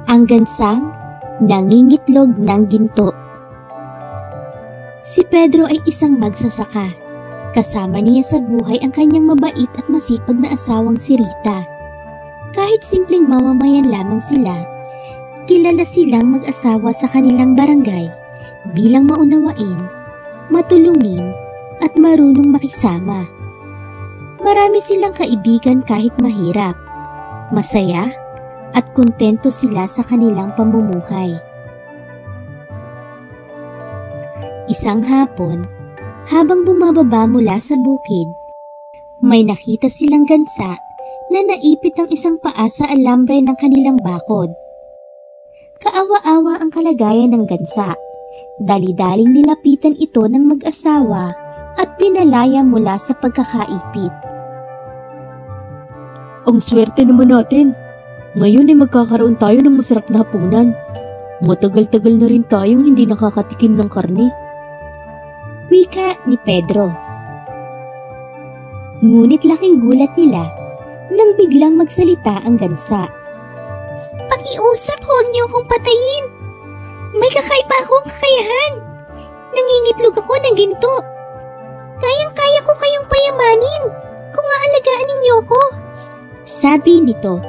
Ang gansang nangingitlog ng ginto. Si Pedro ay isang magsasaka. Kasama niya sa buhay ang kanyang mabait at masipag na asawang si Rita. Kahit simpleng mamamayan lamang sila, kilala silang mag-asawa sa kanilang barangay bilang maunawain, matulungin at marunong makisama. Marami silang kaibigan kahit mahirap, masaya at kontento sila sa kanilang pamumuhay. Isang hapon, habang bumababa mula sa bukid, may nakita silang gansa na naipit ang isang paa sa alambre ng kanilang bakod. Kaawa-awa ang kalagayan ng gansa. Dali-daling nilapitan ito ng mag-asawa at pinalaya mula sa pagkakaipit. Ang swerte naman natin. Ngayon ay magkakaroon tayo ng masarap na hapunan. Matagal-tagal na rin tayong hindi nakakatikim ng karne. Wika ni Pedro. Ngunit laking gulat nila nang biglang magsalita ang gansa. Pakiusap, huwag niyo akong patayin. May kakaiba akong kakayahan. Nangingitlog ako ng ginto. Kayang-kaya ko kayong payamanin kung aalagaan ninyo ko, sabi nito.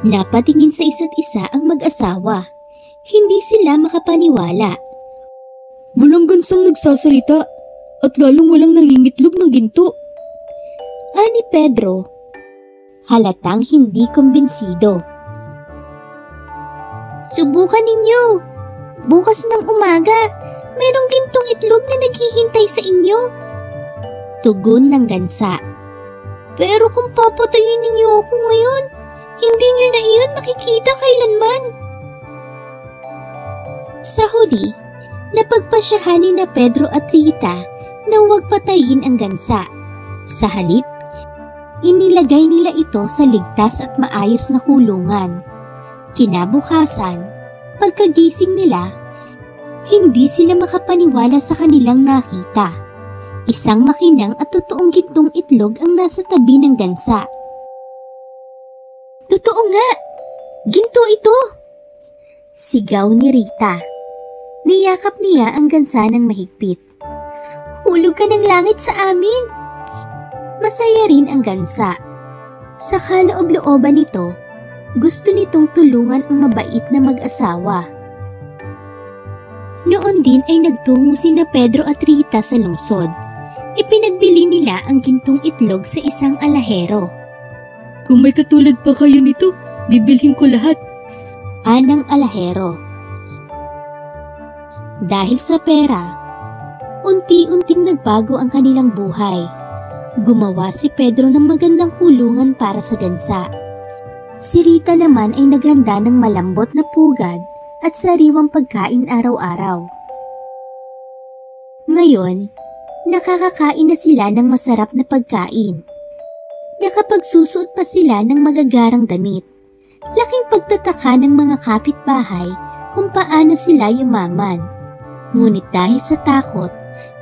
Napatingin sa isa't isa ang mag-asawa. Hindi sila makapaniwala. Walang gansang nagsasalita at lalong walang nangingitlog ng ginto. Ani Pedro, halatang hindi kumbinsido. Subukan ninyo. Bukas ng umaga, merong gintong itlog na naghihintay sa inyo, tugon ng gansa. Pero kung papatayin ninyo ako ngayon, hindi nyo na iyon makikita kailanman. Sa huli, napagpasyahan ni na Pedro at Rita na huwag patayin ang gansa. Sa halip, inilagay nila ito sa ligtas at maayos na kulungan. Kinabukasan, pagkagising nila, hindi sila makapaniwala sa kanilang nakita. Isang makinang at totoong gintong itlog ang nasa tabi ng gansa. Totoo nga! Ginto ito! Sigaw ni Rita. Niyakap niya ang gansa ng mahigpit. Hulog ka ng langit sa amin! Masaya rin ang gansa. Sa kaloob-looban nito, gusto nitong tulungan ang mabait na mag-asawa. Noon din ay nagtungo sina Pedro at Rita sa lungsod. Ipinagbili nila ang gintong itlog sa isang alahero. Kung may katulad pa kayo nito, bibilhin ko lahat. Anang alahero. Dahil sa pera, unti-unting nagbago ang kanilang buhay. Gumawa si Pedro ng magandang kulungan para sa gansa. Si Rita naman ay naghanda ng malambot na pugad at sariwang pagkain araw-araw. Ngayon, nakakakain na sila ng masarap na pagkain. Nakapagsusuot pa sila ng magagarang damit. Laking pagtataka ng mga kapitbahay kung paano sila yumaman. Ngunit dahil sa takot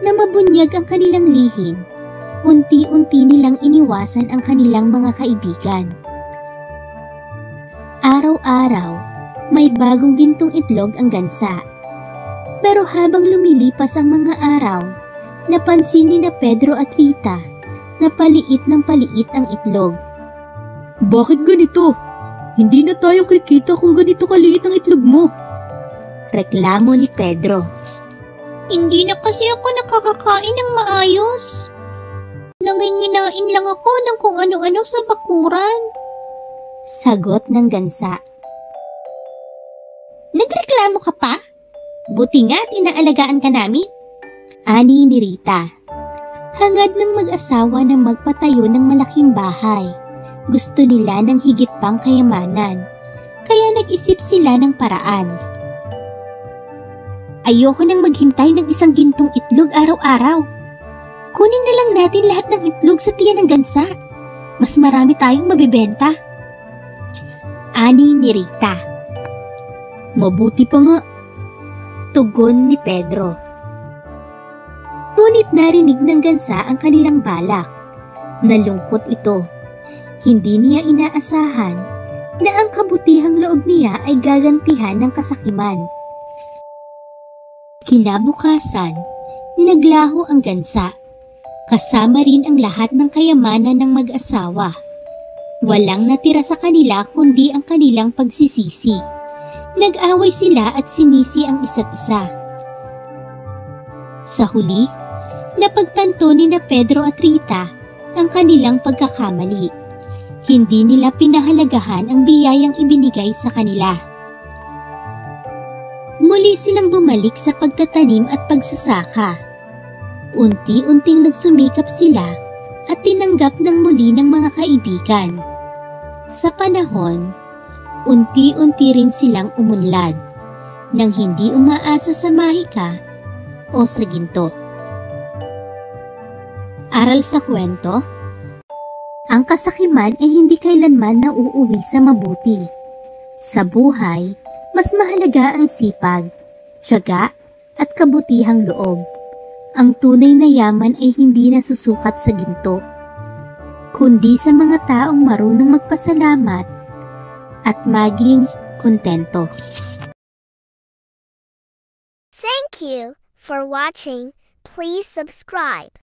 na mabunyag ang kanilang lihim, unti-unti nilang iniwasan ang kanilang mga kaibigan. Araw-araw, may bagong gintong itlog ang gansa. Pero habang lumilipas ang mga araw, napansin ni na Pedro at Rita na paliit ng paliit ang itlog. Bakit ganito? Hindi na tayo kikita kung ganito kaliit ang itlog mo. Reklamo ni Pedro. Hindi na kasi ako nakakakain ng maayos. Nanginginain lang ako ng kung ano-ano sa bakuran. Sagot ng gansa. Nagreklamo ka pa? Buti nga inaalagaan ka namin. Ani ni Rita. Hangad ng mag-asawa na magpatayo ng malaking bahay. Gusto nila ng higit pang kayamanan. Kaya nag-isip sila ng paraan. Ayoko nang maghintay ng isang gintong itlog araw-araw. Kunin na lang natin lahat ng itlog sa tiyan ng gansa. Mas marami tayong mabibenta. Ani ni Rita. Mabuti pa nga. Tugon ni Pedro. Ngunit narinig ng gansa ang kanilang balak. Nalungkot ito. Hindi niya inaasahan na ang kabutihang loob niya ay gagantihan ng kasakiman. Kinabukasan, naglaho ang gansa. Kasama rin ang lahat ng kayamanan ng mag-asawa. Walang natira sa kanila kundi ang kanilang pagsisisi. Nag-away sila at sinisi ang isa't isa. Sa huli, napagtanto ni na Pedro at Rita ang kanilang pagkakamali. Hindi nila pinahalagahan ang biyayang ibinigay sa kanila. Muli silang bumalik sa pagtatanim at pagsasaka. Unti-unting nagsumikap sila at tinanggap ng muli ng mga kaibigan. Sa panahon, unti-unti rin silang umunlad nang hindi umaasa sa mahika o sa ginto. Aral sa kwento, ang kasakiman ay hindi kailanman nauuwi sa mabuti. Sa buhay, mas mahalaga ang sipag, tiyaga at kabutihang loob. Ang tunay na yaman ay hindi nasusukat sa ginto, kundi sa mga taong marunong magpasalamat at maging kontento. Thank you for watching. Please subscribe.